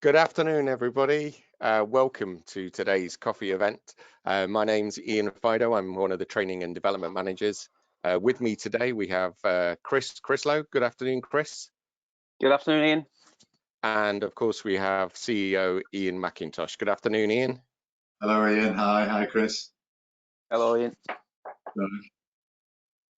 Good afternoon, everybody. Welcome to today's coffee event. My name's Ian Fido. I'm one of the training and development managers. With me today, we have Christlow. Good afternoon, Chris. Good afternoon, Ian. And of course, we have CEO Ian McIntosh. Good afternoon, Ian. Hello, Ian. Hi, Chris. Hello, Ian. Hello.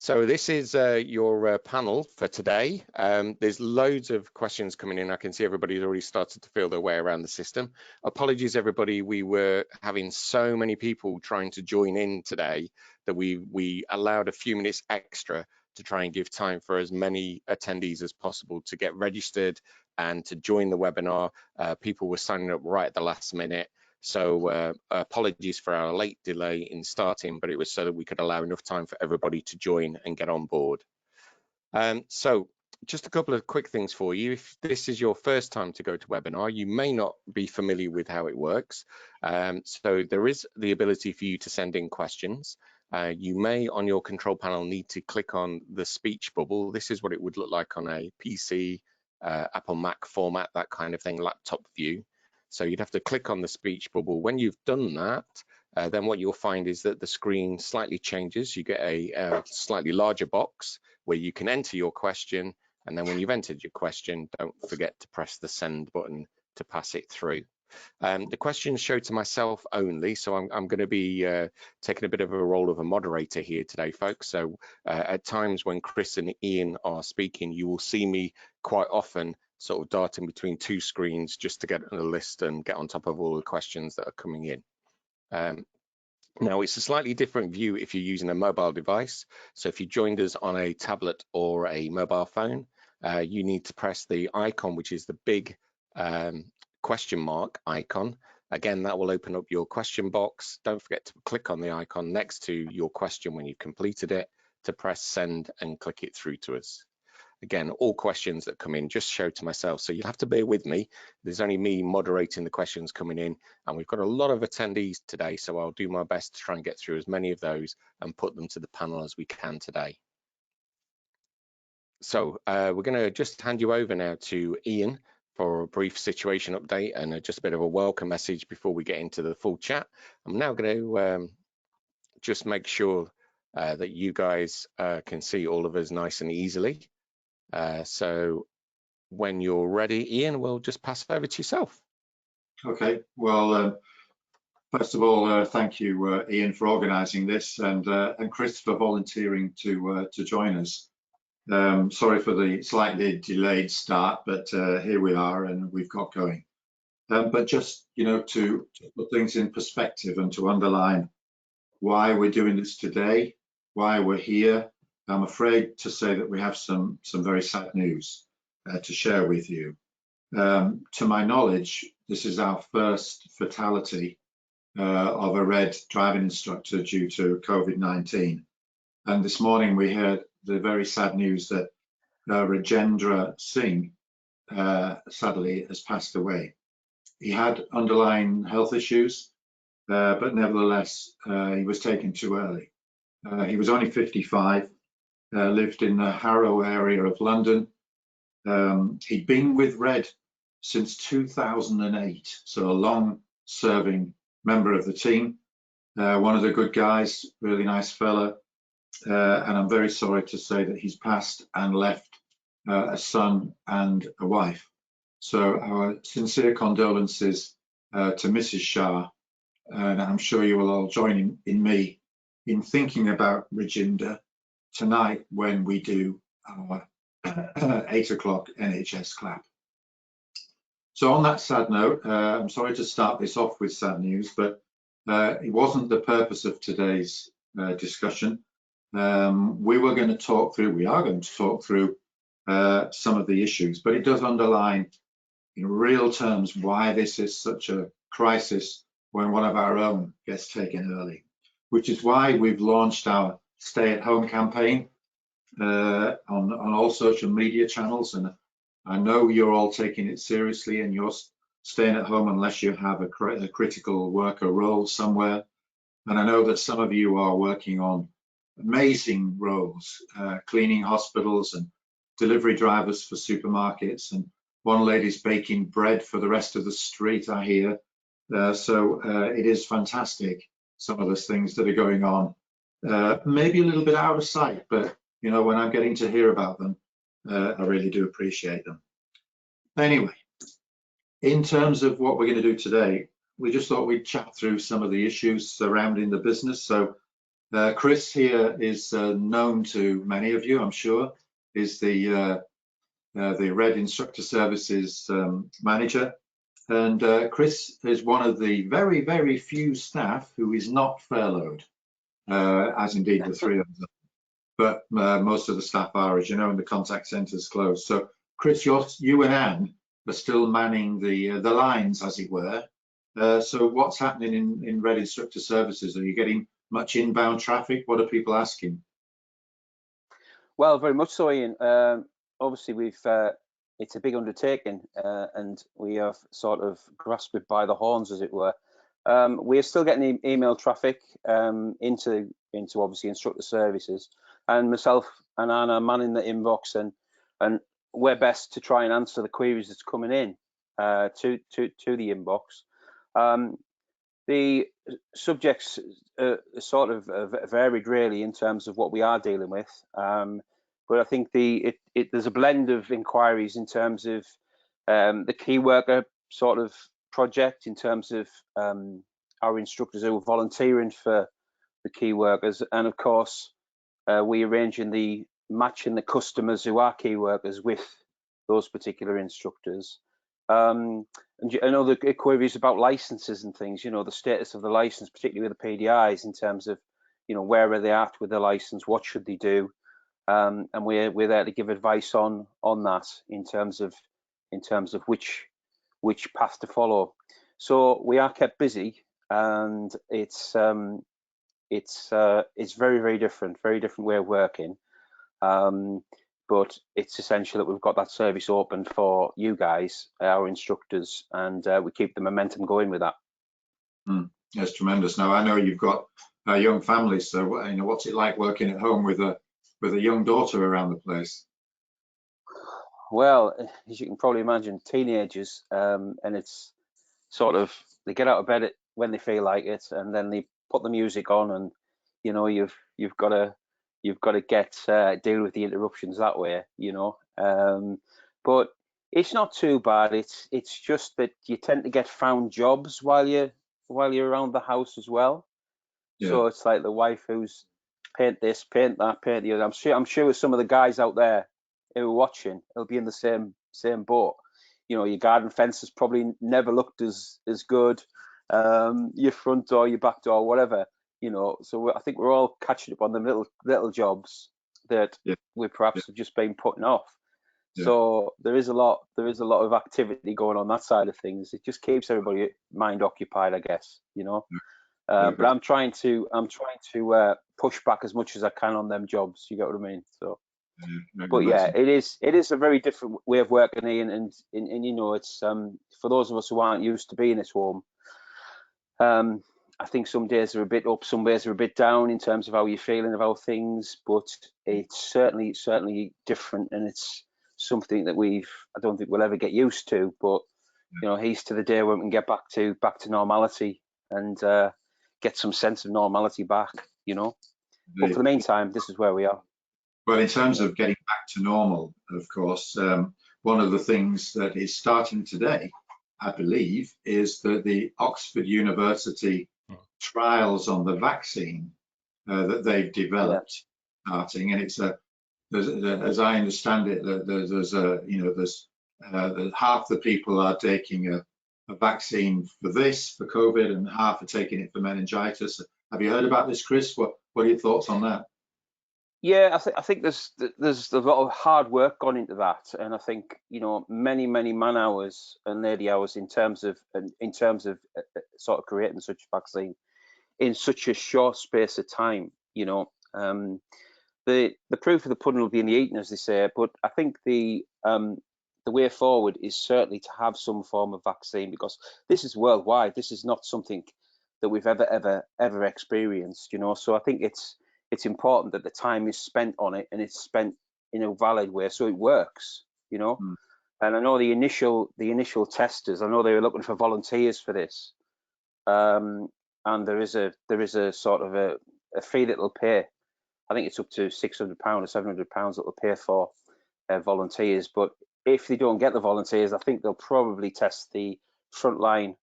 So this is your panel for today. There's loads of questions coming in. I can see everybody's already started to feel their way around the system. Apologies, everybody. We were having so many people trying to join in today that we allowed a few minutes extra to try and give time for as many attendees as possible to get registered and to join the webinar. People were signing up right at the last minute. So apologies for our late delay in starting, but it was so that we could allow enough time for everybody to join and get on board. So just a couple of quick things for you. If this is your first time to go to webinar, you may not be familiar with how it works. So there is the ability for you to send in questions. You may on your control panel need to click on the speech bubble. This is what it would look like on a PC, Apple Mac format, that kind of thing, laptop view. So you'd have to click on the speech bubble. When you've done that, then what you'll find is that the screen slightly changes. You get a slightly larger box where you can enter your question. And then when you've entered your question, don't forget to press the send button to pass it through. The questions show to myself only, so I'm going to be taking a bit of a role of a moderator here today, folks. So at times when Chris and Ian are speaking, you will see me quite often sort of darting between two screens just to get on the list and get on top of all the questions that are coming in. Now, it's a slightly different view if you're using a mobile device. So if you joined us on a tablet or a mobile phone, you need to press the icon, which is the big question mark icon. Again, that will open up your question box. Don't forget to click on the icon next to your question when you've completed it to press send and click it through to us. Again, all questions that come in just show to myself, so you'll have to bear with me. There's only me moderating the questions coming in, and we've got a lot of attendees today, so I'll do my best to try and get through as many of those and put them to the panel as we can today. So we're going to just hand you over now to Ian for a brief situation update and just a bit of a welcome message before we get into the full chat. I'm now going to just make sure that you guys can see all of us nice and easily. So when you're ready, Ian, we'll just pass it over to yourself. Okay, well, first of all, thank you, Ian, for organising this, and Chris for volunteering to join us. Sorry for the slightly delayed start, but here we are and we've got going. But just, to put things in perspective and to underline why we're doing this today, why we're here, I'm afraid to say that we have some very sad news to share with you. To my knowledge, this is our first fatality of a red driving instructor due to COVID-19. And this morning we heard the very sad news that Rajendra Singh sadly has passed away. He had underlying health issues, but nevertheless, he was taken too early. He was only 55. Lived in the Harrow area of London. He'd been with Red since 2008, so a long-serving member of the team. One of the good guys, really nice fella, and I'm very sorry to say that he's passed and left a son and a wife. So our sincere condolences to Mrs. Shah, and I'm sure you will all join in me in thinking about Rajendra tonight when we do our 8 o'clock NHS clap. So on that sad note, I'm sorry to start this off with sad news, but it wasn't the purpose of today's discussion. We are going to talk through some of the issues, but it does underline in real terms why this is such a crisis when one of our own gets taken early, which is why we've launched our stay-at-home campaign on all social media channels, and I know you're all taking it seriously and you're staying at home unless you have a critical worker role somewhere. And I know that some of you are working on amazing roles, cleaning hospitals and delivery drivers for supermarkets, and One lady's baking bread for the rest of the street, I hear. So it is fantastic, some of those things that are going on. Maybe a little bit out of sight, but you know, when I'm getting to hear about them, I really do appreciate them. Anyway, in terms of what we're going to do today, we just thought we'd chat through some of the issues surrounding the business. So Chris here is known to many of you, I'm sure, is the Red Instructor Services manager. And Chris is one of the very, very few staff who is not furloughed, as indeed the three of them. But most of the staff are, as you know, and the contact centre's closed. So Chris, you and Anne are still manning the lines, as it were. So what's happening in Red Instructor Services? Are you getting much inbound traffic? What are people asking? Well, very much so, Ian. Obviously, it's a big undertaking, and we have sort of grasped it by the horns, as it were. We are still getting email traffic into obviously instructor services, and myself and Anna are manning the inbox, and we're best to try and answer the queries that's coming in to the inbox. The subjects sort of varied really in terms of what we are dealing with, but I think there's a blend of inquiries in terms of the key worker sort of project, in terms of our instructors who are volunteering for the key workers, and of course we arranging the matching the customers who are key workers with those particular instructors. And I know the queries about licenses and things, you know, the status of the license, particularly with the PDIs, in terms of, you know, where are they at with the license, what should they do, and we're there to give advice on that in terms of which path to follow. So we are kept busy, and it's very, very different way of working. But it's essential that we've got that service open for you guys, our instructors, and we keep the momentum going with that. That's tremendous. Now I know you've got a young family, so you know, what's it like working at home with a young daughter around the place? Well, as you can probably imagine, teenagers, and it's sort of, they get out of bed when they feel like it, and then they put the music on, and you know, you've got to get deal with the interruptions that way, you know. But it's not too bad. It's just that you tend to get found jobs while you're around the house as well. Yeah. So it's like the wife who's paint this, paint that, paint the other. I'm sure some of the guys out there who are watching will be in the same boat. You know, your garden fence has probably never looked as good. Your front door, your back door, whatever. You know, so I think we're all catching up on the little jobs that we perhaps have just been putting off. Yeah. So there is a lot of activity going on that side of things. It just keeps everybody mind occupied, I guess. You know, but I'm trying to push back as much as I can on them jobs. You get what I mean? So, but yeah, it is a very different way of working, Ian, and you know, it's for those of us who aren't used to being at home. I think some days are a bit up, some days are a bit down in terms of how you're feeling about things, but it's certainly different, and it's something that I don't think we'll ever get used to. But you know, he's to the day when we can get back to normality and get some sense of normality back. You know, but for the meantime, this is where we are. Well, in terms of getting back to normal, of course, one of the things that is starting today, I believe, is that the Oxford University trials on the vaccine that they've developed starting, and it's as I understand it, there's half the people are taking a vaccine for COVID, and half are taking it for meningitis. Have you heard about this, Chris? What are your thoughts on that? Yeah, I think there's a lot of hard work gone into that, and I think, you know, many man hours and lady hours in terms of sort of creating such a vaccine in such a short space of time. You know, the proof of the pudding will be in the eating, as they say. But I think the way forward is certainly to have some form of vaccine, because this is worldwide. This is not something that we've ever experienced. You know, so I think it's important that the time is spent on it, and it's spent in a valid way, so it works. You know, And I know the initial testers, I know they were looking for volunteers for this. And there is a sort of a fee that they'll pay. I think it's up to £600 or £700 that they'll pay for volunteers. But if they don't get the volunteers, I think they'll probably test the frontline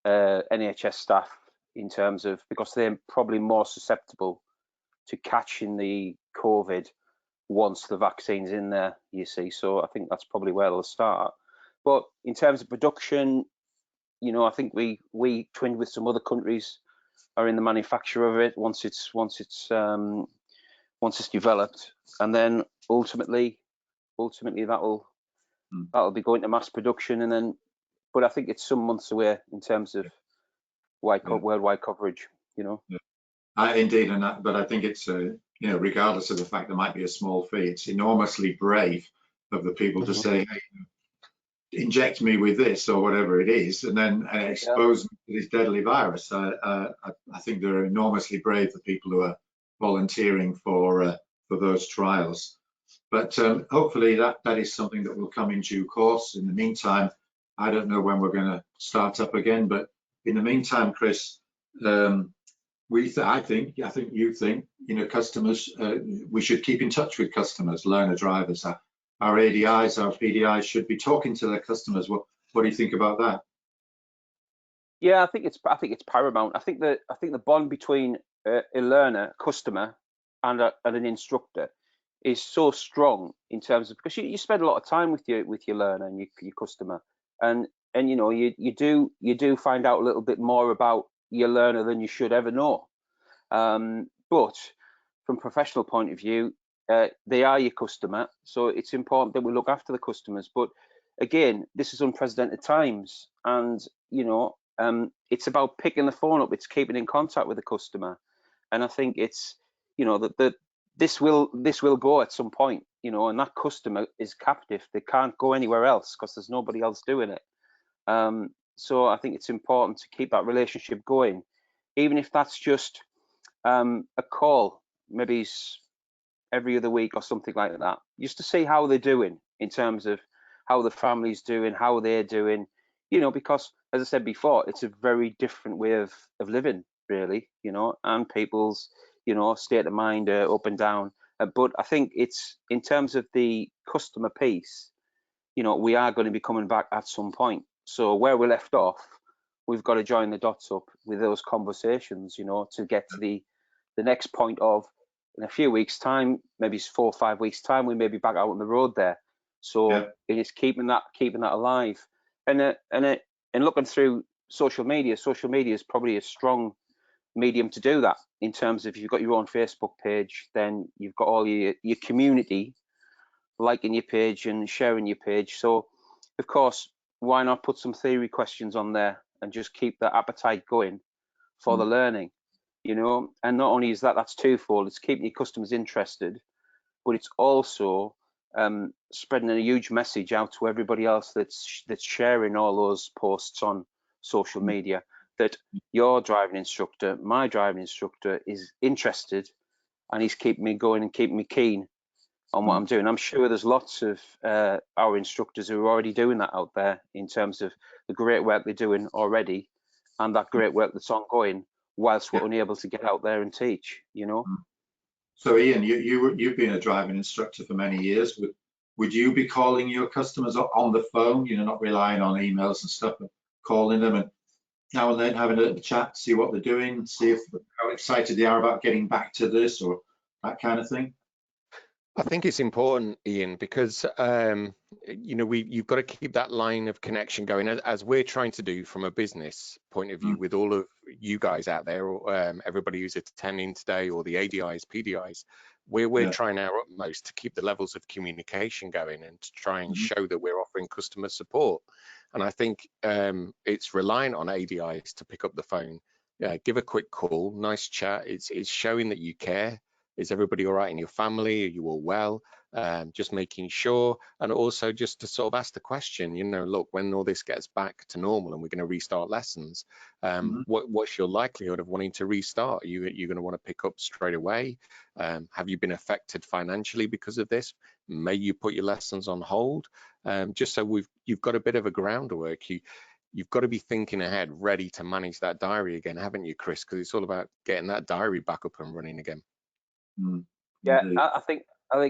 NHS staff in terms of, because they're probably more susceptible to catching the COVID once the vaccine's in there, you see. So I think that's probably where they'll start. But in terms of production, you know, I think we twinned with some other countries are in the manufacture of it once it's developed, and then ultimately that'll be going to mass production, and then. But I think it's some months away in terms of worldwide coverage. You know. Yeah. Indeed, but I think it's you know, regardless of the fact there might be a small fee, it's enormously brave of the people to say, hey, inject me with this or whatever it is, and then expose me to this deadly virus. I think they're enormously brave, the people who are volunteering for those trials. But hopefully that is something that will come in due course. In the meantime, I don't know when we're going to start up again, but in the meantime, Chris, I think you think, you know, customers, we should keep in touch with customers, learner drivers. Our ADIs, our PDIs should be talking to their customers. What do you think about that? Yeah, I think it's paramount. I think the bond between a learner, customer, and an instructor is so strong in terms of, because you spend a lot of time with your learner and your customer, and you know, you do find out a little bit more about your learner than you should ever know. But from a professional point of view, they are your customer, so it's important that we look after the customers. But again, this is unprecedented times, and you know, it's about picking the phone up, it's keeping in contact with the customer, and I think it's, you know, that this will go at some point, you know, and that customer is captive; they can't go anywhere else because there's nobody else doing it. So I think it's important to keep that relationship going, even if that's just a call, maybe every other week or something like that, just to see how they're doing in terms of how the family's doing, how they're doing, you know, because as I said before, it's a very different way of living, really, you know, and people's, you know, state of mind up and down. But I think it's, in terms of the customer piece, you know, we are going to be coming back at some point. So where we left off, we've got to join the dots up with those conversations, you know, to get to the next point of, in a few weeks' time, maybe 4 or 5 weeks' time, we may be back out on the road there. So it's keeping that alive, and looking through social media. Social media is probably a strong medium to do that. In terms of, if you've got your own Facebook page, then you've got all your community liking your page and sharing your page. So, of course, why not put some theory questions on there and just keep that appetite going for the learning, you know? And not only is that's twofold, it's keeping your customers interested, but it's also spreading a huge message out to everybody else that's sharing all those posts on social media, that your driving instructor, my driving instructor, is interested, and he's keeping me going and keeping me keen on what I'm doing. I'm sure there's lots of our instructors who are already doing that out there, in terms of the great work they're doing already, and that great work that's ongoing, whilst we're unable to get out there and teach, you know. So Ian, you've been a driving instructor for many years. Would you be calling your customers on the phone, you know, not relying on emails and stuff, but calling them and now and then having a chat, see what they're doing, see how excited they are about getting back to this, or that kind of thing? I think it's important, Ian, because you know, you've got to keep that line of connection going, as we're trying to do from a business point of view with all of you guys out there, or everybody who's attending today, or the ADIs, PDIs. We're trying our utmost to keep the levels of communication going and to try and show that we're offering customer support. And I think it's reliant on ADIs to pick up the phone, give a quick call, nice chat. It's showing that you care. Is everybody all right in your family? Are you all well? Just making sure, and also just to sort of ask the question, you know, look, when all this gets back to normal and we're going to restart lessons, what's your likelihood of wanting to restart? Are you going to want to pick up straight away? Have you been affected financially because of this? May you put your lessons on hold? Just so you've got a bit of a groundwork. You've got to be thinking ahead, ready to manage that diary again, haven't you, Chris? Because it's all about getting that diary back up and running again. Yeah, I think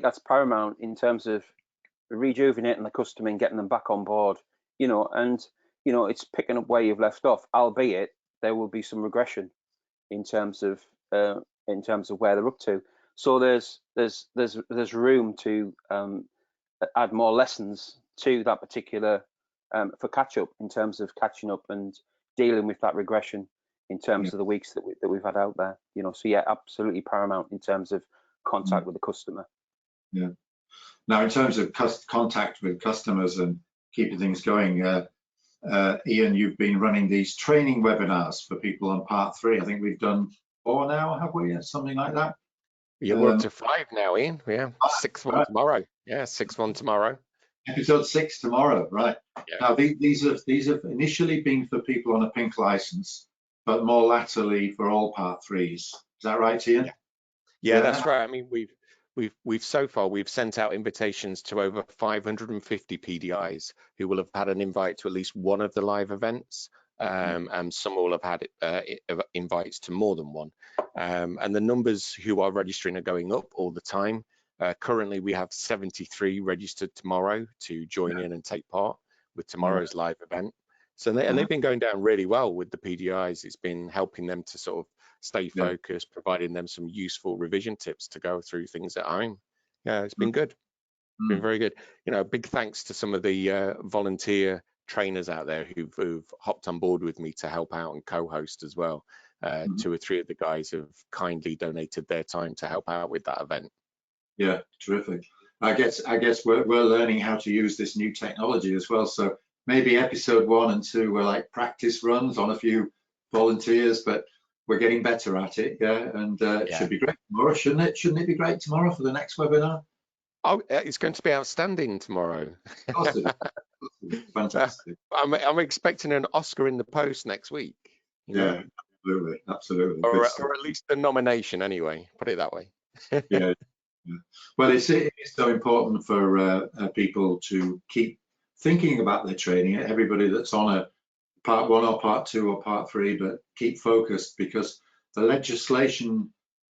that's paramount in terms of rejuvenating the customer and getting them back on board. You know, and you know, it's picking up where you've left off, albeit there will be some regression in terms of where they're up to. So there's room to add more lessons to that particular for catch up, in terms of catching up and dealing with that regression in terms of the weeks that we've had out there. You know, so yeah, absolutely paramount in terms of contact with the customer. Yeah. Now, in terms of contact with customers and keeping things going, Ian, you've been running these training webinars for people on part 3. I think we've done 4 now, have we? Something like that. Yeah, we're up to 5 now, Ian. Yeah, 6th one tomorrow. Yeah, 6th one tomorrow. Episode 6 tomorrow, right? Yeah. Now these have initially been for people on a pink license, but more latterly for all part 3s. Is that right, Ian? Yeah, that's right. I mean, we've so far sent out invitations to over 550 PDIs who will have had an invite to at least one of the live events, and some will have had invites to more than one. And the numbers who are registering are going up all the time. Currently, we have 73 registered tomorrow to join in and take part with tomorrow's live event. So they've been going down really well with the PDIs. It's been helping them to sort of stay focused, providing them some useful revision tips to go through things at home. Yeah, it's been good. Been very good. You know, big thanks to some of the volunteer trainers out there who've hopped on board with me to help out and co-host as well. 2 or 3 of the guys have kindly donated their time to help out with that event. Yeah, terrific. I guess we're learning how to use this new technology as well. So maybe episode 1 and 2 were like practice runs on a few volunteers, but we're getting better at it. Yeah, and it should be great tomorrow, shouldn't it? Shouldn't it be great tomorrow for the next webinar? Oh, it's going to be outstanding tomorrow. Awesome. Fantastic. I'm expecting an Oscar in the post next week. Yeah, absolutely. Or at least a nomination anyway, put it that way. Yeah. Well, it's so important for people to keep thinking about their training. Everybody that's on a part 1 or part 2 or part 3, but keep focused, because the legislation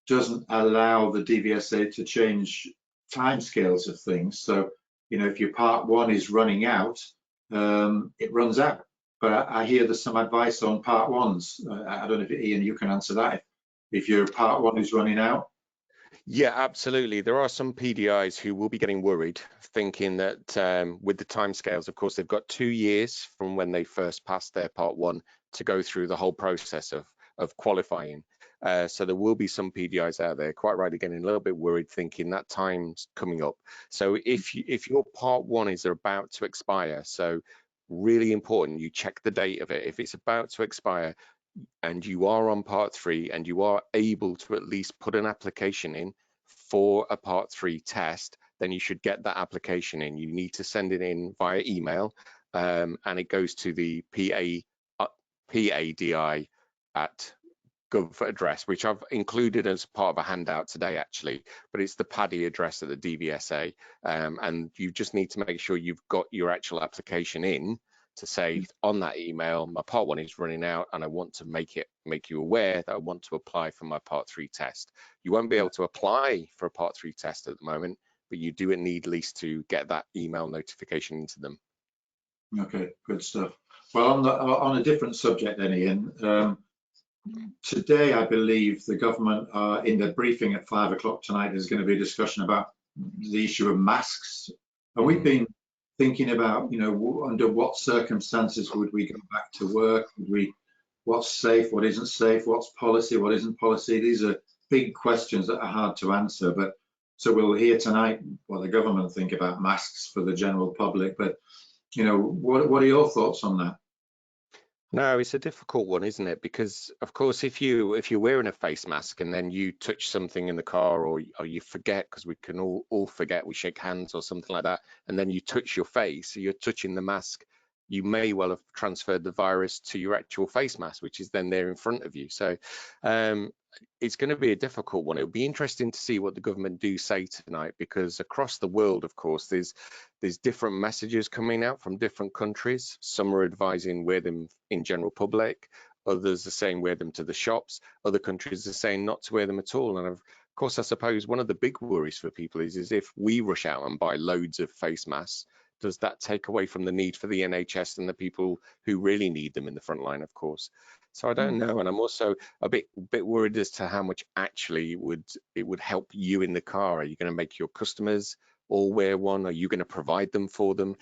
doesn't allow the DVSA to change timescales of things. So, you know, if your part 1 is running out, it runs out. But I hear there's some advice on part 1s. I don't know if Ian, you can answer that. If your part 1 is running out. Yeah, absolutely. There are some PDIs who will be getting worried, thinking that with the timescales, of course, they've got 2 years from when they first passed their part 1 to go through the whole process of qualifying. So there will be some PDIs out there, quite rightly, getting a little bit worried, thinking that time's coming up. So if your part 1 is about to expire, so really important, you check the date of it. If it's about to expire, and you are on part 3 and you are able to at least put an application in for a part 3 test, then you should get that application in. You need to send it in via email, and it goes to the PADI at Gov address, which I've included as part of a handout today actually, but it's the PADI address at the DVSA, and you just need to make sure you've got your actual application in to say on that email, my part 1 is running out and I want to make you aware that I want to apply for my part 3 test. You won't be able to apply for a part 3 test at the moment, but you do need at least to get that email notification into them. Okay, good stuff. Well, on a different subject then, Ian, today I believe the government in the briefing at 5 o'clock tonight is going to be a discussion about the issue of masks. And we've been thinking about, you know, under what circumstances would we go back to work? What's safe, what isn't safe, what's policy, what isn't policy? These are big questions that are hard to answer. But so we'll hear tonight what the government think about masks for the general public. But, you know, what are your thoughts on that? No, it's a difficult one, isn't it? Because of course, if you're wearing a face mask and then you touch something in the car, or you forget, because we can all forget, we shake hands or something like that, and then you touch your face, so you're touching the mask, you may well have transferred the virus to your actual face mask, which is then there in front of you. So it's going to be a difficult one. It'll be interesting to see what the government do say tonight, because across the world, of course, there's different messages coming out from different countries. Some are advising wear them in general public, others are saying wear them to the shops, other countries are saying not to wear them at all. And of course, I suppose one of the big worries for people is if we rush out and buy loads of face masks, does that take away from the need for the NHS and the people who really need them in the front line, of course? So I don't know, and I'm also a bit worried as to how much actually it would help you in the car. Are you going to make your customers all wear one? Are you going to provide them for them?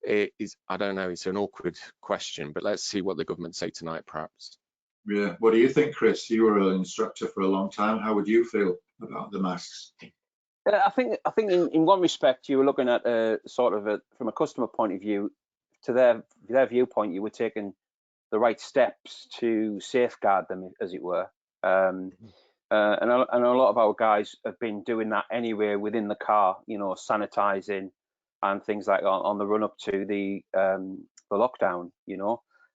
I don't know. It's an awkward question, but let's see what the government say tonight, perhaps. Yeah. What do you think, Chris? You were an instructor for a long time. How would you feel about the masks? I think in one respect you were looking at from a customer point of view, to their viewpoint, you were taking the right steps to safeguard them, as it were. And a lot of our guys have been doing that anyway within the car, sanitizing and things like that on the run up to the lockdown,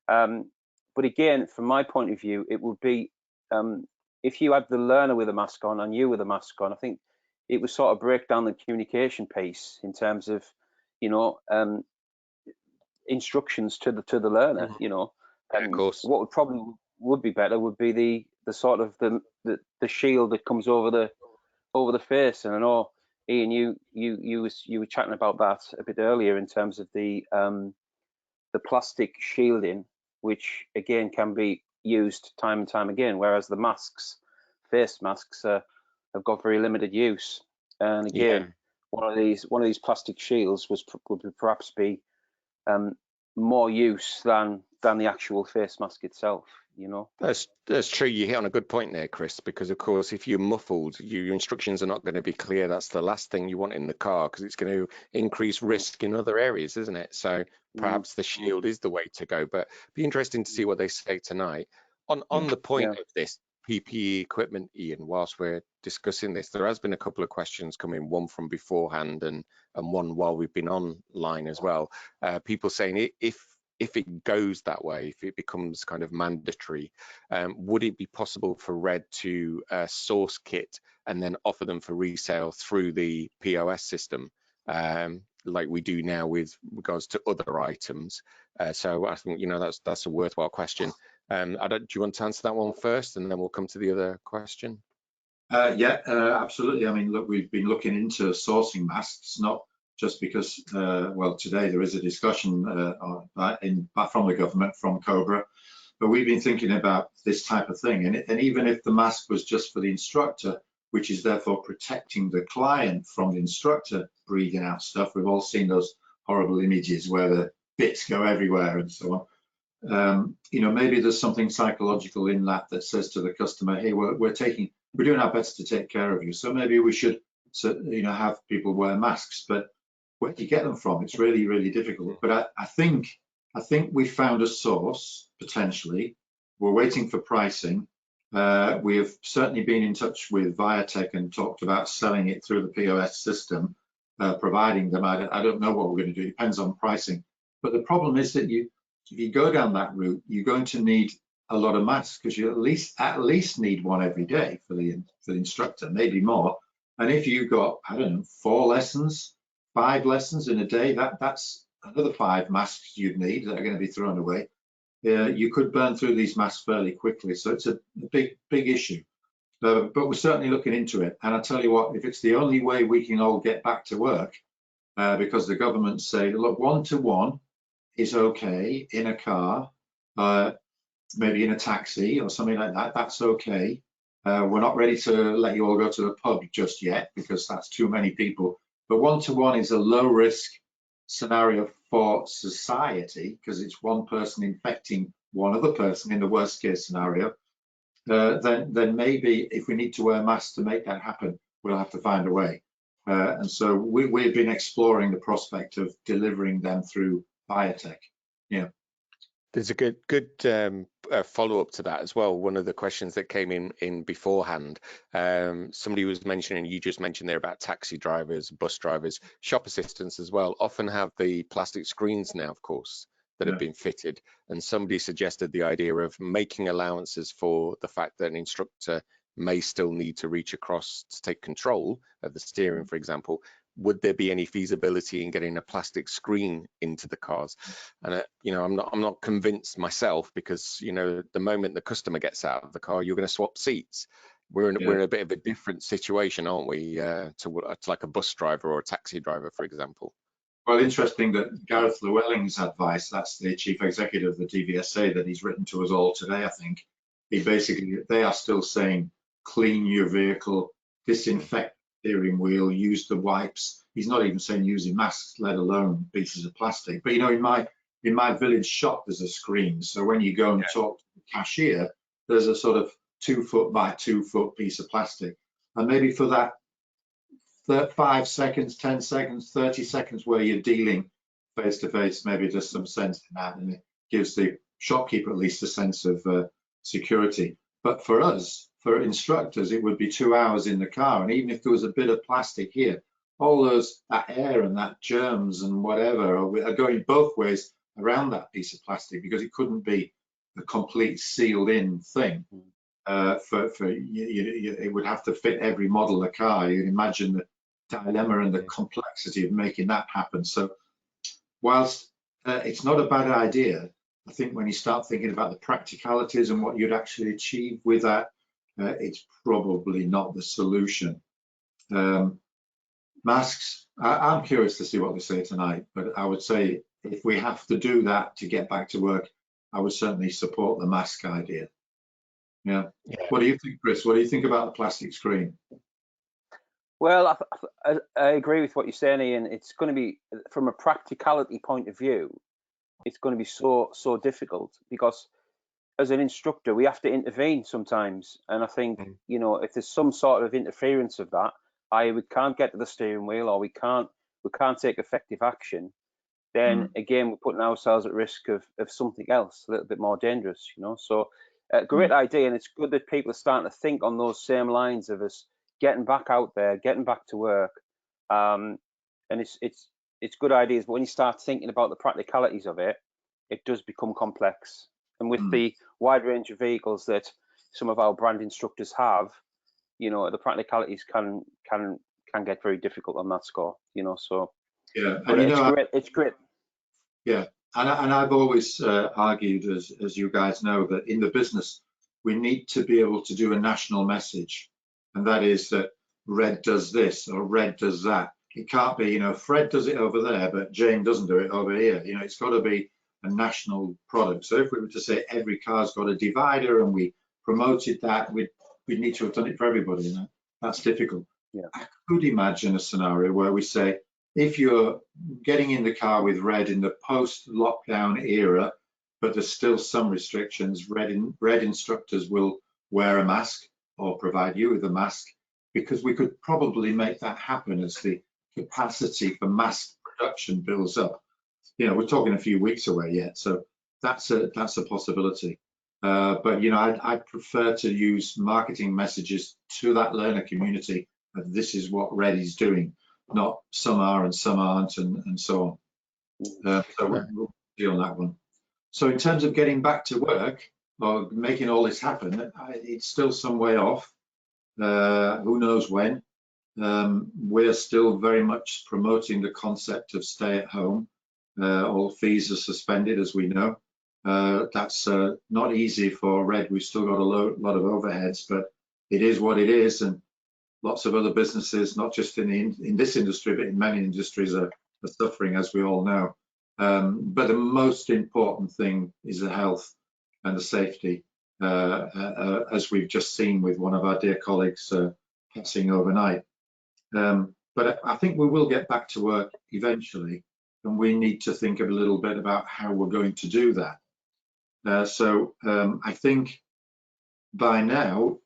But again, from my point of view, it would be if you had the learner with a mask on and you with a mask on, I think it would sort of break down the communication piece in terms of, instructions to the learner, Of course. What would be better would be the sort of the shield that comes over the face. And I know, Ian, you were chatting about that a bit earlier in terms of the plastic shielding, which again can be used time and time again, whereas the face masks have got very limited use. And again, one of these plastic shields would perhaps be more use than the actual face mask itself. That's true. You hit on a good point there, Chris, because of course, if you're muffled, your instructions are not going to be clear. That's the last thing you want in the car, because it's going to increase risk in other areas, isn't it? So perhaps the shield is the way to go, but be interesting to see what they say tonight. On the point of this PPE equipment, Ian, whilst we're discussing this, there has been a couple of questions coming, one from beforehand and one while we've been online as well. People saying if it goes that way, if it becomes kind of mandatory, would it be possible for Red to source kit and then offer them for resale through the POS system, like we do now with regards to other items? So I think, that's a worthwhile question. Do you want to answer that one first, and then we'll come to the other question? Yeah, absolutely. I mean, look, we've been looking into sourcing masks, not just because, well, today there is a discussion from the government, from COBRA, but we've been thinking about this type of thing. And even if the mask was just for the instructor, which is therefore protecting the client from the instructor breathing out stuff, we've all seen those horrible images where the bits go everywhere and so on. Maybe there's something psychological in that says to the customer, hey, we're doing our best to take care of you, so maybe we should have people wear masks. But where do you get them from? It's really, really difficult. But I think we found a source, potentially. We're waiting for pricing. We have certainly been in touch with Viatech and talked about selling it through the POS system, providing them. I don't know what we're going to do. It depends on pricing. But the problem is that if you go down that route, you're going to need a lot of masks, because you at least need one every day for the instructor, maybe more. And if you've got, I don't know, 4 lessons, 5 lessons in a day, that's another 5 masks you'd need that are going to be thrown away. You could burn through these masks fairly quickly, so it's a big issue. But we're certainly looking into it. And I tell you what, if it's the only way we can all get back to work, because the government say, look, 1-to-1 is okay in a car, maybe in a taxi or something like that, that's okay. We're not ready to let you all go to the pub just yet, because that's too many people. But 1-to-1 is a low risk scenario for society, because it's one person infecting one other person in the worst case scenario. Then maybe if we need to wear masks to make that happen, we'll have to find a way. And so we've been exploring the prospect of delivering them through Viatech. Yeah. There's a good follow-up to that as well. One of the questions that came in beforehand, somebody was mentioning, you just mentioned there about taxi drivers, bus drivers, shop assistants as well, often have the plastic screens now, of course, that have been fitted. And somebody suggested the idea of making allowances for the fact that an instructor may still need to reach across to take control of the steering, for example. Would there be any feasibility in getting a plastic screen into the cars? And you know, I'm not convinced myself, because you know, the moment the customer gets out of the car, you're going to swap seats. We're in a bit of a different situation, aren't we, to like a bus driver or a taxi driver, for example. Well, interesting that Gareth Llewellyn's advice, that's the chief executive of the DVSA, that he's written to us all today, I think. They are still saying, clean your vehicle, disinfect the steering wheel, use the wipes. He's not even saying using masks, let alone pieces of plastic. But you know, in my village shop, there's a screen. So when you go and talk to the cashier, there's a sort of 2 foot by 2 foot piece of plastic. And maybe for that 5 seconds, 10 seconds, 30 seconds where you're dealing face to face, maybe there's some sense in that, and it gives the shopkeeper at least a sense of security. But for us, for instructors, it would be 2 hours in the car, and even if there was a bit of plastic here, all that air and that germs and whatever are going both ways around that piece of plastic, because it couldn't be a complete sealed in thing. It would have to fit every model of car. You can imagine the dilemma and the complexity of making that happen. So whilst it's not a bad idea, I think when you start thinking about the practicalities and what you'd actually achieve with that, it's probably not the solution. Masks, I'm curious to see what they say tonight, but I would say if we have to do that to get back to work, I would certainly support the mask idea. Yeah. What do you think, Chris? What do you think about the plastic screen? Well, I agree with what you're saying, Ian. It's going to be, from a practicality point of view, it's going to be so difficult, because as an instructor, we have to intervene sometimes. And I think, you know, if there's some sort of interference of that, we can't get to the steering wheel, or we can't take effective action, then again, we're putting ourselves at risk of something else a little bit more dangerous, you know. So great idea, and it's good that people are starting to think on those same lines of us getting back out there, getting back to work. And it's good ideas, but when you start thinking about the practicalities of it, it does become complex. And with the wide range of vehicles that some of our brand instructors have, you know, the practicalities can get very difficult on that score, you know. So yeah, and it's great. Yeah, and I've always argued, as you guys know, that in the business we need to be able to do a national message, and that is that Red does this or Red does that. It can't be, you know, Fred does it over there, but Jane doesn't do it over here. You know, it's got to be a national product. So if we were to say every car's got a divider and we promoted that, we'd need to have done it for everybody. You know, that's difficult. Yeah. I could imagine a scenario where we say, if you're getting in the car with Red in the post-lockdown era, but there's still some restrictions, Red instructors will wear a mask or provide you with a mask, because we could probably make that happen as the capacity for mask production builds up. You know, we're talking a few weeks away yet, so that's a possibility. But you know, I'd prefer to use marketing messages to that learner community that this is what Red is doing, not some are and some aren't, and so on. So we'll see on that one. So in terms of getting back to work or making all this happen, it's still some way off. Who knows when? We're still very much promoting the concept of stay at home. All fees are suspended, as we know. That's not easy for Red. We've still got a lot of overheads, but it is what it is. And lots of other businesses, not just in this industry, but in many industries are suffering, as we all know. But the most important thing is the health and the safety, as we've just seen with one of our dear colleagues passing overnight. But I think we will get back to work eventually, and we need to think a little bit about how we're going to do that. So I think by now,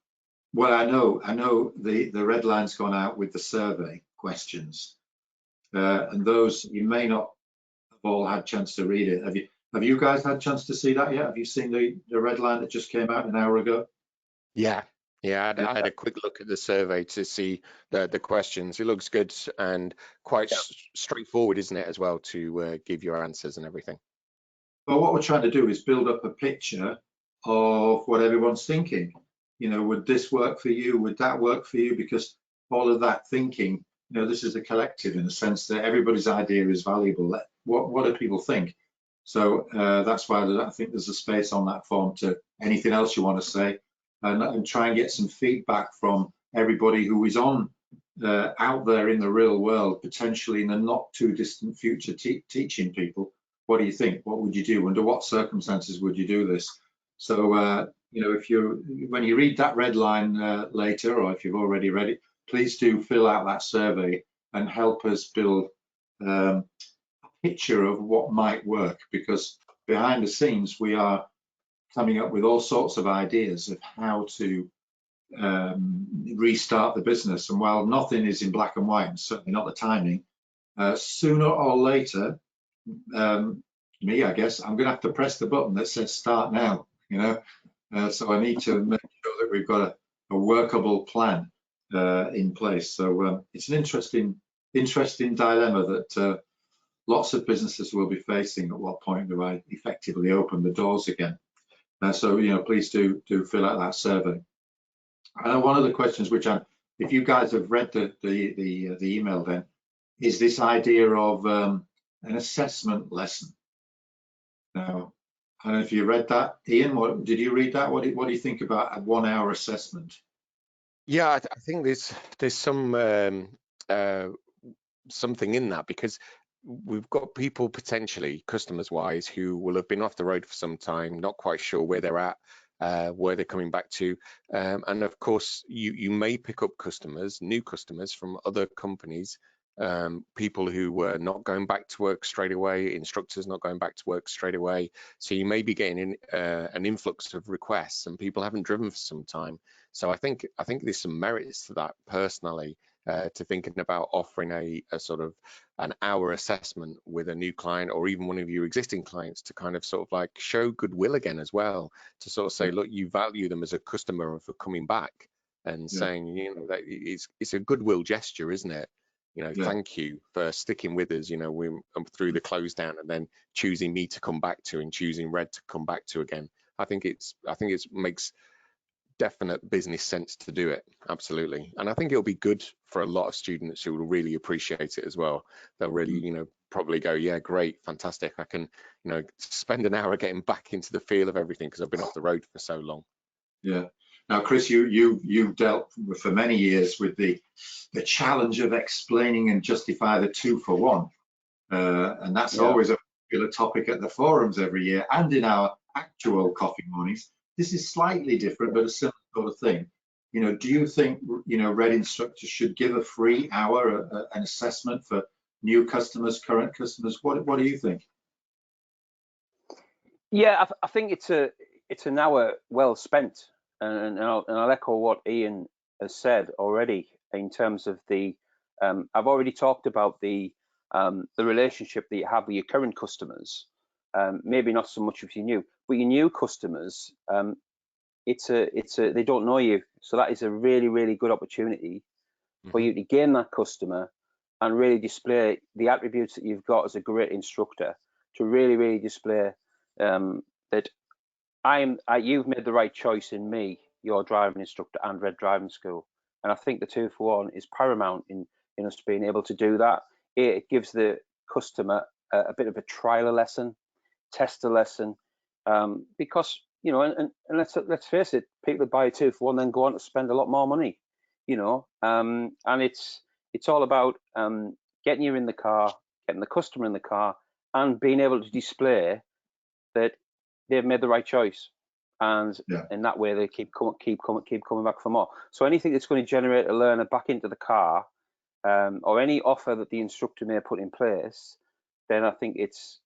well, I know the red line's gone out with the survey questions, and those you may not have all had a chance to read it. Have you guys had a chance to see that yet? Have you seen the red line that just came out an hour ago? Yeah, I had a quick look at the survey to see the questions. It looks good and quite straightforward, isn't it, as well, to give your answers and everything. Well, what we're trying to do is build up a picture of what everyone's thinking. You know, would this work for you? Would that work for you? Because all of that thinking, you know, this is a collective in the sense that everybody's idea is valuable. What do people think? So that's why I think there's a space on that form to anything else you want to say, and try and get some feedback from everybody who is on out there in the real world, potentially in the not too distant future, teaching people. What do you think? What would you do? Under what circumstances would you do this? So, you know, when you read that red line later, or if you've already read it, please do fill out that survey and help us build a picture of what might work, because behind the scenes, we are coming up with all sorts of ideas of how to restart the business. And while nothing is in black and white, and certainly not the timing, sooner or later, I guess, I'm going to have to press the button that says start now, you know. So I need to make sure that we've got a workable plan in place. So it's an interesting dilemma that lots of businesses will be facing. At what point do I effectively open the doors again? So, you know, please do fill out that survey. And one of the questions, which if you guys have read the email, then is this idea of an assessment lesson. Now, I don't know if you read that, Ian. Did you read that? What do you think about a 1 hour assessment? Yeah, I think there's some something in that, because we've got people potentially, customers wise, who will have been off the road for some time, not quite sure where they're at, where they're coming back to, and of course you may pick up customers, new customers from other companies, people who were not going back to work straight away, instructors not going back to work straight away. So you may be getting an influx of requests, and people haven't driven for some time. So I think there's some merits to that personally, to thinking about offering a sort of an hour assessment with a new client, or even one of your existing clients, to kind of sort of like show goodwill again as well, to sort of say, look, you value them as a customer and for coming back, and saying, you know, that it's a goodwill gesture, isn't it? You know, thank you for sticking with us, you know, we're through the close down, and then choosing me to come back to, and choosing Red to come back to again. I think it makes definite business sense to do it, absolutely. And I think it'll be good for a lot of students who will really appreciate it as well. They'll really, you know, probably go, yeah, great, fantastic. I can, you know, spend an hour getting back into the feel of everything, because I've been off the road for so long. Yeah. Now, Chris, you dealt for many years with the challenge of explaining and justify the 2 for 1, and that's always a popular topic at the forums every year and in our actual coffee mornings. This is slightly different, but a similar sort of thing. You know, do you think, you know, Red instructors should give a free hour an assessment for new customers, current customers? What do you think? Yeah, I think it's an hour well spent, and I'll echo what Ian has said already in terms of the. I've already talked about the relationship that you have with your current customers. Maybe not so much with your new, but your new customers. They don't know you, so that is a really good opportunity for you to gain that customer and really display the attributes that you've got as a great instructor, to really display that you've made the right choice in me, your driving instructor, and Red Driving School. And I think the 2 for 1 is paramount in us being able to do that. It gives the customer a bit of a trial lesson, tester lesson, because, you know, and let's face it, people that buy a 2 for 1 then go on to spend a lot more money, you know, and it's all about getting you in the car, getting the customer in the car, and being able to display that they've made the right choice, and in that way they keep coming back for more. So anything that's going to generate a learner back into the car, or any offer that the instructor may put in place, then I think it's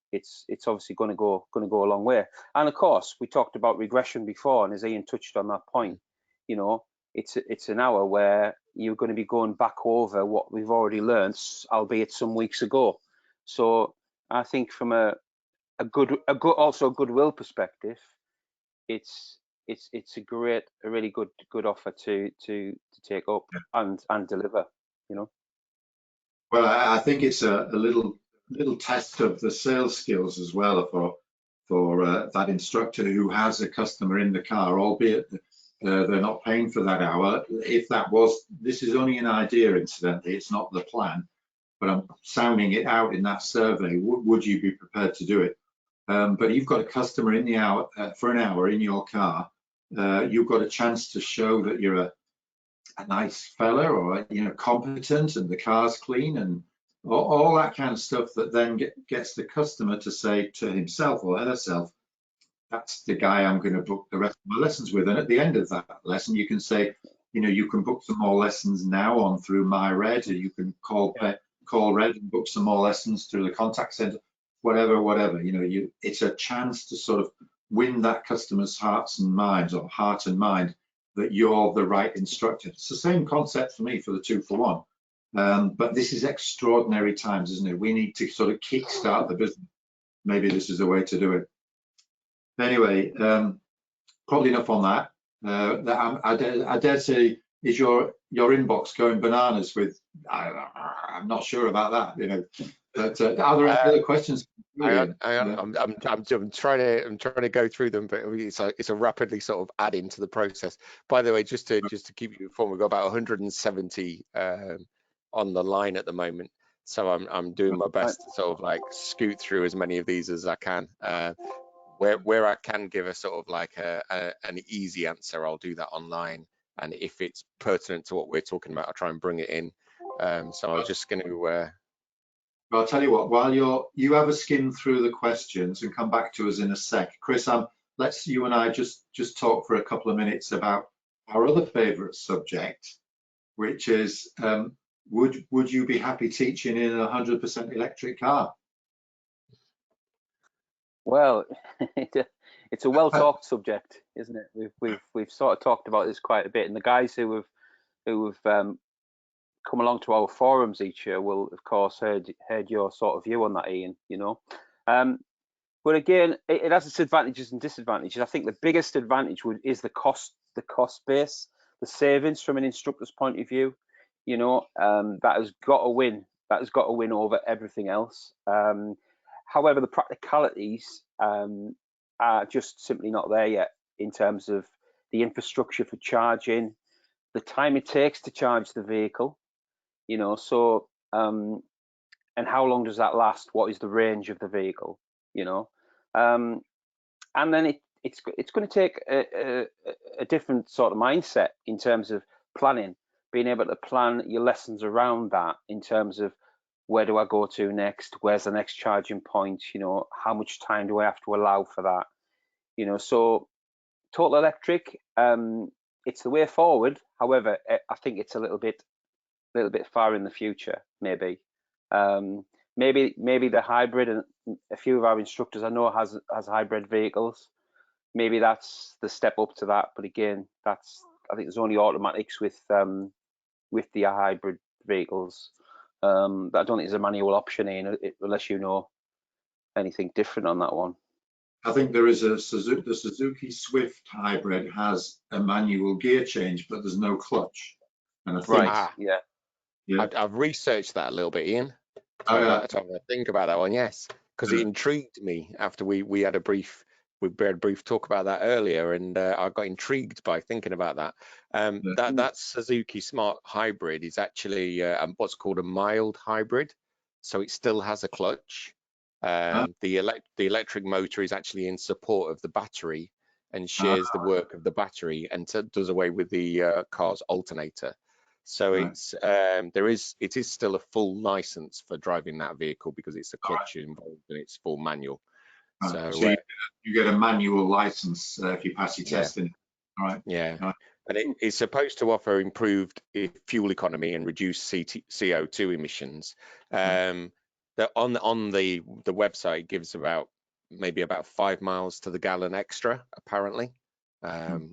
obviously going to go a long way. And of course, we talked about regression before, and as Ian touched on that point, you know, it's an hour where you're going to be going back over what we've already learned, albeit some weeks ago. So I think from a also a goodwill perspective, it's a really good offer to take up and deliver, you know. Well, I think it's a little test of the sales skills as well for that instructor who has a customer in the car, albeit they're not paying for that hour. If this is only an idea, incidentally, it's not the plan, but I'm sounding it out in that survey. Would you be prepared to do it? But you've got a customer in the hour for an hour in your car. You've got a chance to show that you're a nice fella, or competent, and the car's clean, and all that kind of stuff that then gets the customer to say to himself or herself, that's the guy I'm going to book the rest of my lessons with. And at the end of that lesson, you can say, you can book some more lessons now on through MyRed, or you can call Red and book some more lessons through the contact center, whatever. It's a chance to sort of win that customer's hearts and minds, or heart and mind, that you're the right instructor. It's the same concept for me for the 2-for-1. But this is extraordinary times, isn't it? We need to sort of kickstart the business. Maybe this is the way to do it. Anyway, probably enough on that. I dare say, is your inbox going bananas with? I'm not sure about that, But are there any other questions? I'm trying to go through them, but it's a rapidly sort of adding to the process. By the way, just to keep you informed, we've got about 170 on the line at the moment, so I'm doing my best to sort of like scoot through as many of these as I can. Where I can give a sort of like an easy answer, I'll do that online, and if it's pertinent to what we're talking about, I'll try and bring it in. So I'm just going to. Well, I'll tell you what. While you have a skim through the questions and come back to us in a sec, Chris. Let's you and I just talk for a couple of minutes about our other favourite subject, which is would you be happy teaching in a 100% electric car? Well, it's a well-talked subject, isn't it? We've sort of talked about this quite a bit, and the guys who have come along to our forums each year will, of course, heard your sort of view on that, Ian. But again, it has its advantages and disadvantages. I think the biggest advantage is the cost base, the savings from an instructor's point of view. That has got to win. That has got to win over everything else. However, the practicalities are just simply not there yet in terms of the infrastructure for charging, the time it takes to charge the vehicle, so and how long does that last? What is the range of the vehicle, and then it's going to take a different sort of mindset in terms of planning, being able to plan your lessons around that in terms of where do I go to next? Where's the next charging point? How much time do I have to allow for that? So total electric, it's the way forward. However, I think it's a little bit far in the future. Maybe the hybrid, and a few of our instructors I know has hybrid vehicles. Maybe that's the step up to that. But again, I think there's only automatics with the hybrid vehicles. But I don't think there's a manual option in it, unless you know anything different on that one. I think there is the Suzuki Swift hybrid has a manual gear change, but there's no clutch. And I think, yeah. I've researched that a little bit, Ian. To have a think about that one, yes, because it intrigued me after we had a brief talk about that earlier, and I got intrigued by thinking about that. That Suzuki Smart Hybrid is actually what's called a mild hybrid, so it still has a clutch. The electric motor is actually in support of the battery and shares the work of the battery, and does away with the car's alternator. So it is still a full license for driving that vehicle, because it's a clutch involved and it's full manual. So you get a manual license if you pass your testing. All right. Yeah. Right. And it's supposed to offer improved fuel economy and reduce CO2 emissions. On the website gives maybe about 5 miles to the gallon extra, apparently,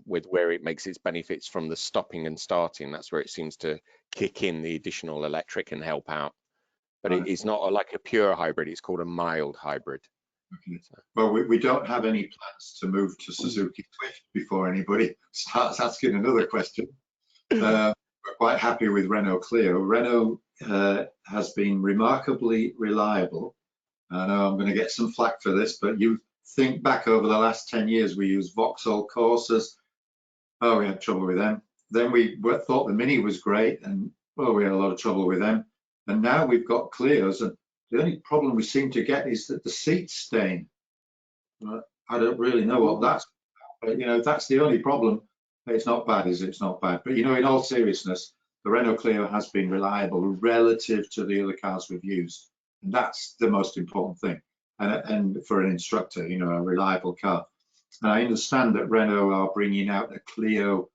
with where it makes its benefits from the stopping and starting. That's where it seems to kick in the additional electric and help out. But it's not like a pure hybrid. It's called a mild hybrid. Okay. Well, we don't have any plans to move to Suzuki Swift before anybody starts asking another question. We're quite happy with Renault Clio. Renault has been remarkably reliable. I know I'm going to get some flack for this, but you think back over the last 10 years, we used Vauxhall Corsas. Oh, we had trouble with them. Then we thought the Mini was great, and well, we had a lot of trouble with them. And now we've got Clios, and the only problem we seem to get is that the seats stain. I don't really know what that's about, but you know, that's the only problem. It's not bad, is it? It's not bad. But you know, in all seriousness, the Renault Clio has been reliable relative to the other cars we've used. And that's the most important thing. And for an instructor, you know, a reliable car. And I understand that Renault are bringing out a Clio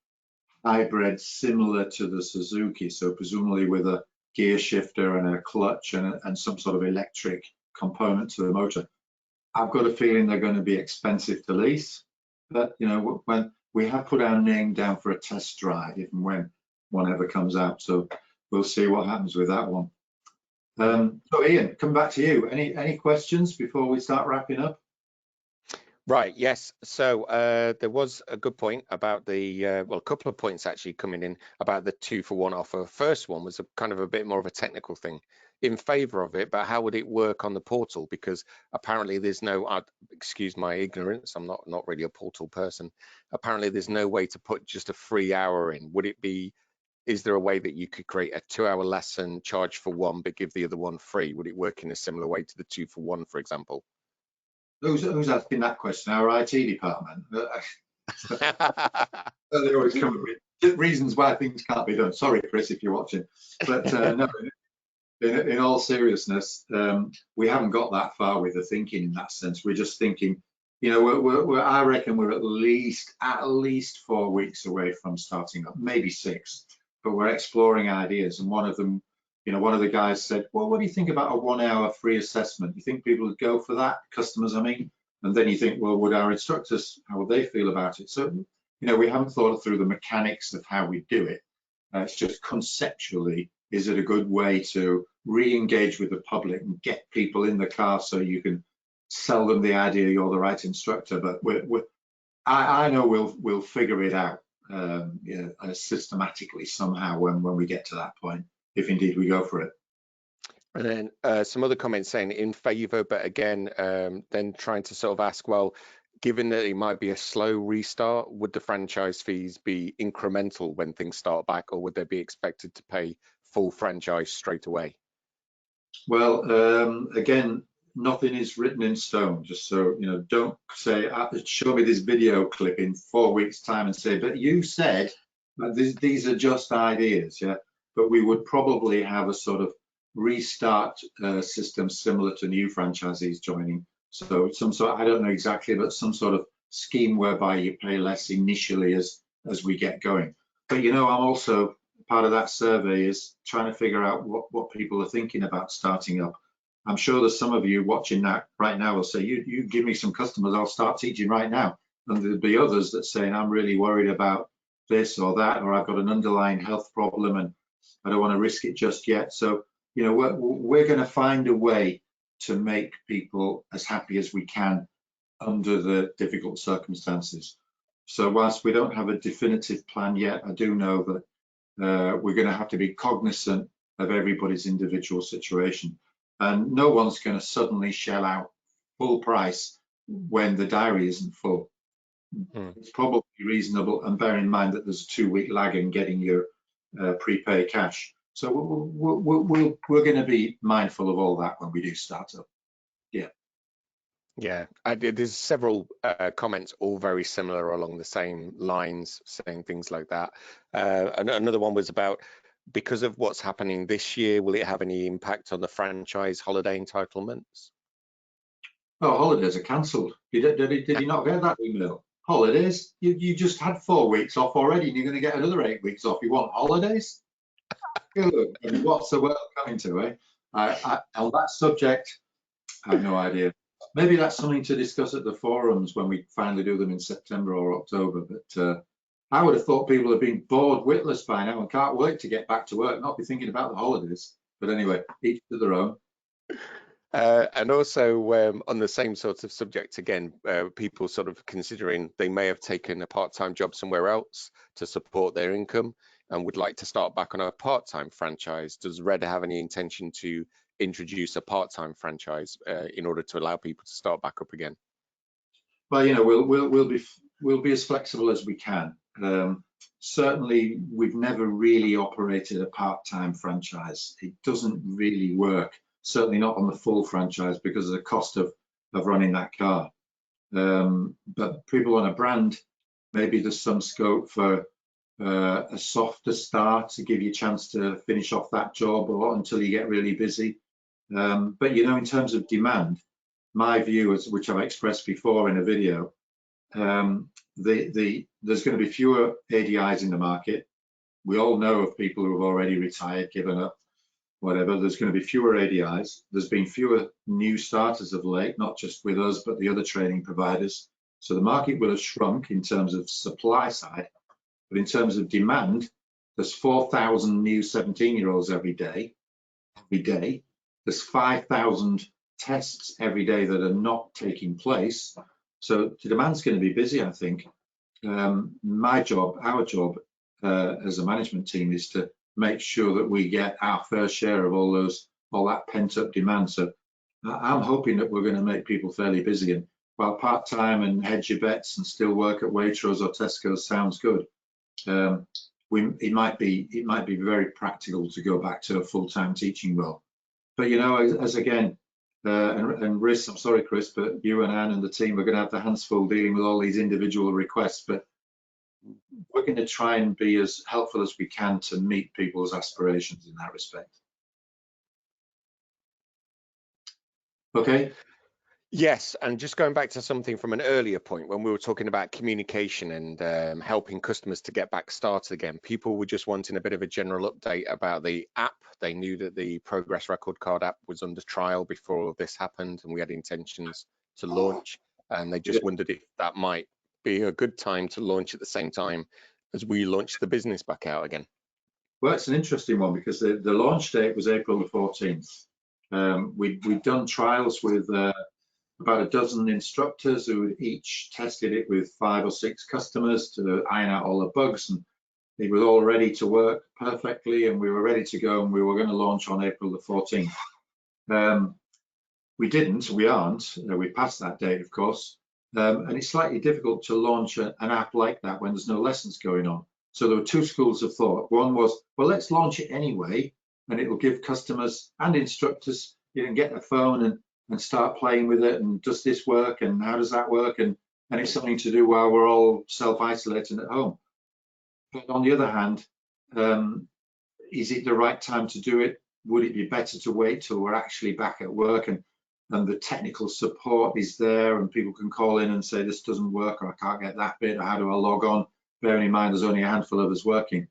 hybrid similar to the Suzuki, so presumably with a gear shifter and a clutch and some sort of electric component to the motor. I've got a feeling they're going to be expensive to lease, but you know, when we have put our name down for a test drive, even when one ever comes out, so we'll see what happens with that one. So Ian, come back to you. Any questions before we start wrapping up? Right, yes. So there was a good point about the, well, a couple of points actually coming in about the 2-for-1 offer. First one was a kind of a bit more of a technical thing, in favor of it, but how would it work on the portal? Because apparently there's no, excuse my ignorance, I'm not really a portal person. Apparently there's no way to put just a free hour in. Would it be, is there a way that you could create a 2-hour lesson, charge for one, but give the other one free? Would it work in a similar way to the 2-for-1, for example? Who's asking that question? Our IT department. They always come up with reasons why things can't be done. Sorry, Chris, if you're watching. But no, in all seriousness, we haven't got that far with the thinking in that sense. We're just thinking, you know, I reckon we're at least 4 weeks away from starting up, maybe 6. But we're exploring ideas, and one of them, you know, one of the guys said, well, what do you think about a 1-hour free assessment? You think people would go for that? Customers, I mean. And then you think, well, would our instructors, how would they feel about it? So, you know, we haven't thought through the mechanics of how we do it. It's just conceptually, is it a good way to re-engage with the public and get people in the car so you can sell them the idea you're the right instructor? But I know we'll figure it out yeah, systematically somehow when we get to that point, if indeed we go for it. And then some other comments saying in favor, but again, then trying to sort of ask, well, given that it might be a slow restart, would the franchise fees be incremental when things start back, or would they be expected to pay full franchise straight away? Well, again, nothing is written in stone, just so, you know, don't say, show me this video clip in 4 weeks time and say, but you said these are just ideas, yeah? But we would probably have a sort of restart system similar to new franchisees joining. So some sort, I don't know exactly, but some sort of scheme whereby you pay less initially as we get going. But you know, I'm also part of that survey is trying to figure out what people are thinking about starting up. I'm sure there's some of you watching that right now will say, you give me some customers, I'll start teaching right now. And there'll be others that saying, I'm really worried about this or that, or I've got an underlying health problem and I don't want to risk it just yet. So, you know, we're going to find a way to make people as happy as we can under the difficult circumstances. So whilst we don't have a definitive plan yet, I do know that we're going to have to be cognizant of everybody's individual situation. And no one's going to suddenly shell out full price when the diary isn't full. It's probably reasonable, and bear in mind that there's a 2-week lag in getting your prepay cash. So we're going to be mindful of all that when we do start up. Yeah. Yeah, there's several comments, all very similar along the same lines, saying things like that. And another one was about, because of what's happening this year, will it have any impact on the franchise holiday entitlements? Oh, holidays are cancelled. Did you not get that email? Holidays? You just had 4 weeks off already, and you're going to get another 8 weeks off. You want holidays? Good. And what's the world coming to, eh? On that subject, I have no idea. Maybe that's something to discuss at the forums when we finally do them in September or October. But I would have thought people have been bored witless by now and can't wait to get back to work, not be thinking about the holidays. But anyway, each to their own. And also on the same sort of subject again, people sort of considering they may have taken a part-time job somewhere else to support their income and would like to start back on a part-time franchise. Does Red have any intention to introduce a part-time franchise in order to allow people to start back up again? Well, we'll be as flexible as we can. Certainly, we've never really operated a part-time franchise. It doesn't really work. Certainly not on the full franchise because of the cost of running that car. But people on a brand, maybe there's some scope for a softer start to give you a chance to finish off that job or until you get really busy. But in terms of demand, my view is, which I've expressed before in a video, there's going to be fewer ADIs in the market. We all know of people who have already retired, given up, whatever. There's going to be fewer ADIs. There's been fewer new starters of late, not just with us, but the other training providers. So the market will have shrunk in terms of supply side, but in terms of demand, there's 4,000 new 17-year-olds every day. There's 5,000 tests every day that are not taking place. So the demand's going to be busy, I think. My job, our job as a management team is to make sure that we get our fair share of all that pent-up demand. So I'm hoping that we're going to make people fairly busy. And while part-time and hedge your bets and still work at Waitrose or Tesco's sounds good, it might be very practical to go back to a full-time teaching role. But as again, and Riz, I'm sorry, Chris, but you and Anne and the team are going to have their hands full dealing with all these individual requests. But we're going to try and be as helpful as we can to meet people's aspirations in that respect. Okay. Yes, and just going back to something from an earlier point when we were talking about communication and helping customers to get back started again, people were just wanting a bit of a general update about the app. They knew that the Progress Record Card app was under trial before all of this happened, and we had intentions to launch, and they just wondered if that might be a good time to launch at the same time as we launch the business back out again. Well, it's an interesting one because the launch date was April the 14th. We'd done trials with about a dozen instructors who had each tested it with 5 or 6 customers to iron out all the bugs, and it was all ready to work perfectly, and we were ready to go, and we were going to launch on April the 14th. We aren't, we passed that date, of course, and it's slightly difficult to launch an app like that when there's no lessons going on. So there were 2 schools of thought. One was, well, let's launch it anyway, and it will give customers and instructors, you can get their phone and start playing with it, and does this work, and how does that work, and it's something to do while we're all self-isolating at home. But on the other hand, is it the right time to do it? Would it be better to wait till we're actually back at work and the technical support is there and people can call in and say this doesn't work, or I can't get that bit, or how do I log on? Bearing in mind there's only a handful of us working.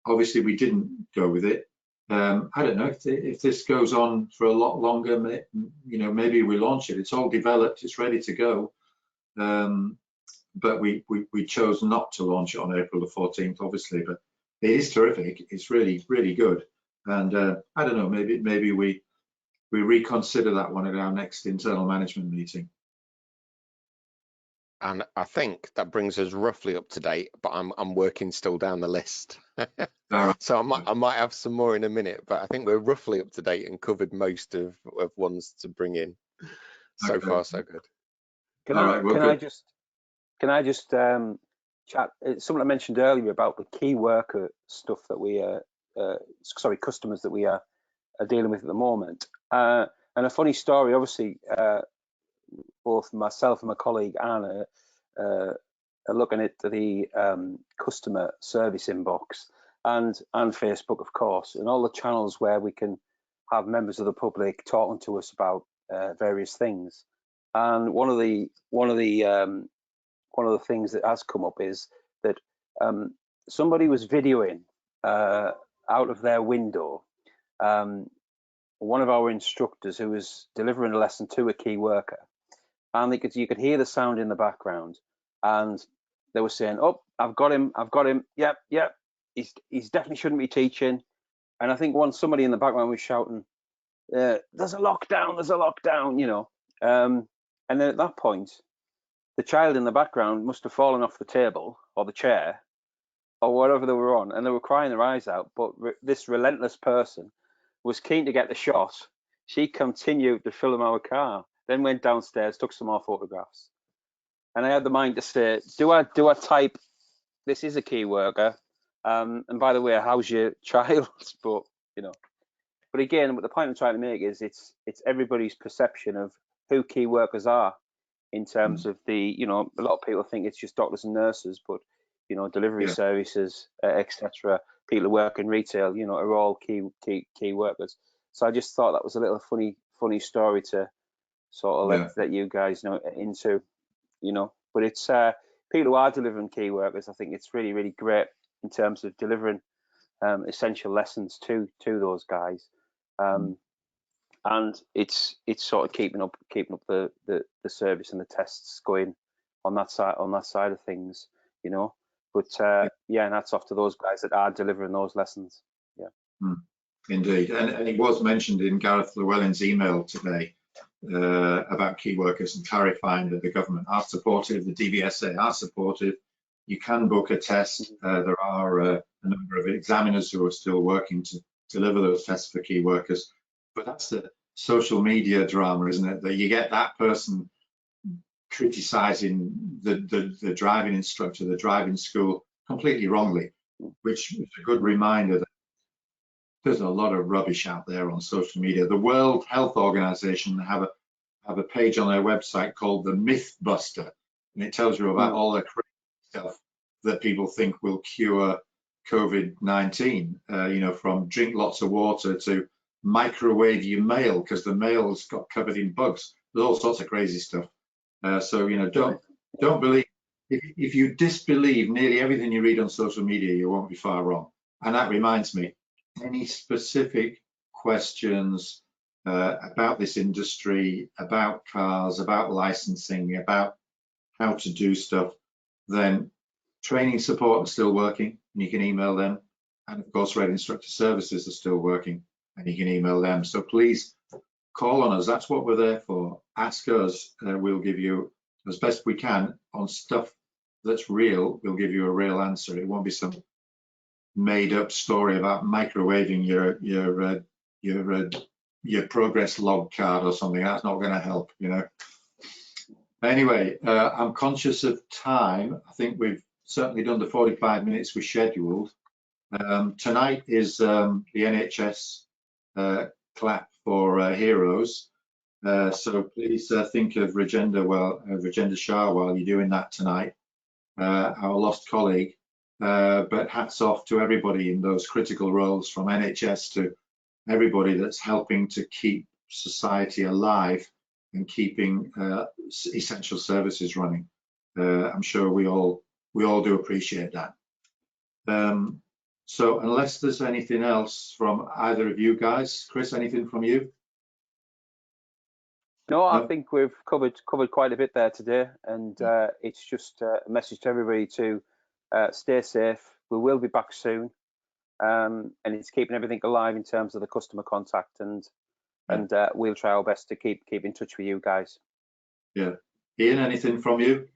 Obviously we didn't go with it. I don't know if this goes on for a lot longer, maybe we launch it. It's all developed, it's ready to go. But we chose not to launch it on April the 14th, obviously, but it is terrific. It's really, really good. And I don't know, maybe we reconsider that one at our next internal management meeting. And I think that brings us roughly up to date, but I'm working still down the list. So I might have some more in a minute, but I think we're roughly up to date and covered most of ones to bring in. So far, so good. Can I just chat? It's something I mentioned earlier about the key worker stuff that we customers that we are dealing with at the moment. And a funny story, obviously, both myself and my colleague Anna are looking at the customer service inbox and Facebook, of course, and all the channels where we can have members of the public talking to us about various things. And one of the things that has come up is that somebody was videoing out of their window one of our instructors who was delivering a lesson to a key worker, and you could hear the sound in the background, and they were saying, "Oh, I've got him, yep, he's definitely shouldn't be teaching." And I think somebody in the background was shouting, there's a lockdown, you know. And then at that point, the child in the background must have fallen off the table or the chair or whatever they were on, and they were crying their eyes out. But this relentless person was keen to get the shot. She continued to film our car, then went downstairs, took some more photographs. And I had the mind to say, do I type, this is a key worker, and by the way, how's your child? But, you know, but again, what the point I'm trying to make is it's everybody's perception of who key workers are in terms of the, you know, a lot of people think it's just doctors and nurses, but, you know, delivery services, etc., people who work in retail, you know, are all key workers. So I just thought that was a little funny story to sort of let you guys know into, you know. But it's people who are delivering key workers, I think it's really great in terms of delivering essential lessons to those guys. And it's sort of keeping up the service and the tests going on that side of things, you know. But yeah, and that's off to those guys that are delivering those lessons. Yeah. Indeed, and it was mentioned in Gareth Llewellyn's email today about key workers and clarifying that the government are supportive, the DVSA are supportive. You can book a test. There are a number of examiners who are still working to deliver those tests for key workers. But that's the social media drama, isn't it? That you get that person criticizing the driving instructor, the driving school, completely wrongly, which is a good reminder that there's a lot of rubbish out there on social media. The World Health Organization have a page on their website called the Myth Buster, and it tells you about all the crazy stuff that people think will cure COVID-19. You know, from drink lots of water to microwave your mail because the mail's got covered in bugs. There's all sorts of crazy stuff. So, you know, don't believe. If you disbelieve nearly everything you read on social media, you won't be far wrong. And that reminds me, any specific questions about this industry, about cars, about licensing, about how to do stuff, then training support is still working, and you can email them. And of course, Red Instructor Services are still working, and you can email them. So please call on us. That's what we're there for. Ask us. We'll give you, as best we can, on stuff that's real. We'll give you a real answer. It won't be some made-up story about microwaving your progress log card or something. That's not going to help, you know. Anyway, I'm conscious of time. I think we've certainly done the 45 minutes we scheduled. Tonight is the NHS clap for heroes. So please think of Rajendra Shah while you're doing that tonight, our lost colleague. But hats off to everybody in those critical roles, from NHS to everybody that's helping to keep society alive and keeping essential services running. I'm sure we all do appreciate that. So unless there's anything else from either of you guys, Chris, anything from you? No, I think we've covered quite a bit there today, and it's just a message to everybody to stay safe. We will be back soon, and it's keeping everything alive in terms of the customer contact, and we'll try our best to keep in touch with you guys. Yeah, Ian, anything from you?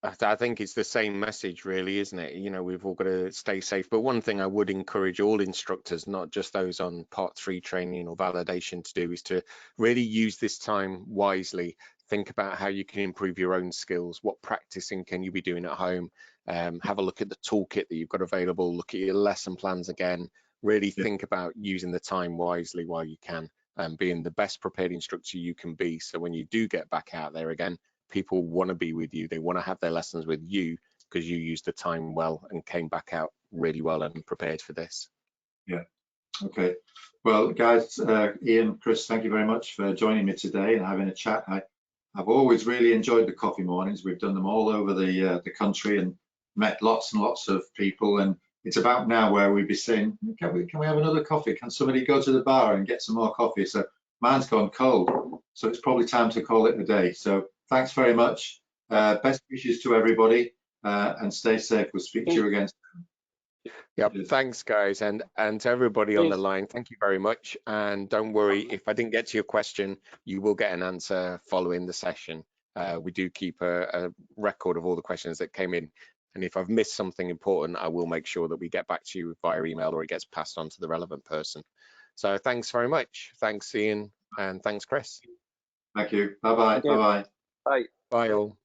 I think it's the same message, really, isn't it? You know, we've all got to stay safe. But one thing I would encourage all instructors, not just those on Part 3 training or validation, to do is to really use this time wisely. Think about how you can improve your own skills. What practicing can you be doing at home? Have a look at the toolkit that you've got available. Look at your lesson plans again. Really think about using the time wisely while you can, and being the best prepared instructor you can be. So when you do get back out there again, people want to be with you. They want to have their lessons with you because you used the time well and came back out really well and prepared for this. Yeah. Okay. Well, guys, Ian, Chris, thank you very much for joining me today and having a chat. I've always really enjoyed the coffee mornings. We've done them all over the country and met lots and lots of people. And it's about now where we'd be saying, can we have another coffee? Can somebody go to the bar and get some more coffee? So mine's gone cold. So it's probably time to call it a day. So thanks very much. Best wishes to everybody, and stay safe. We'll speak to you again soon. Yep. Cheers. Thanks, guys, and to everybody on the Cheers. line. Thank you very much. And don't worry, if I didn't get to your question, you will get an answer following the session. We do keep a record of all the questions that came in. And if I've missed something important, I will make sure that we get back to you via email or it gets passed on to the relevant person. So thanks very much. Thanks, Ian, and thanks, Chris. Thank you. Bye-bye. Thank you. Bye-bye. Bye. Bye all.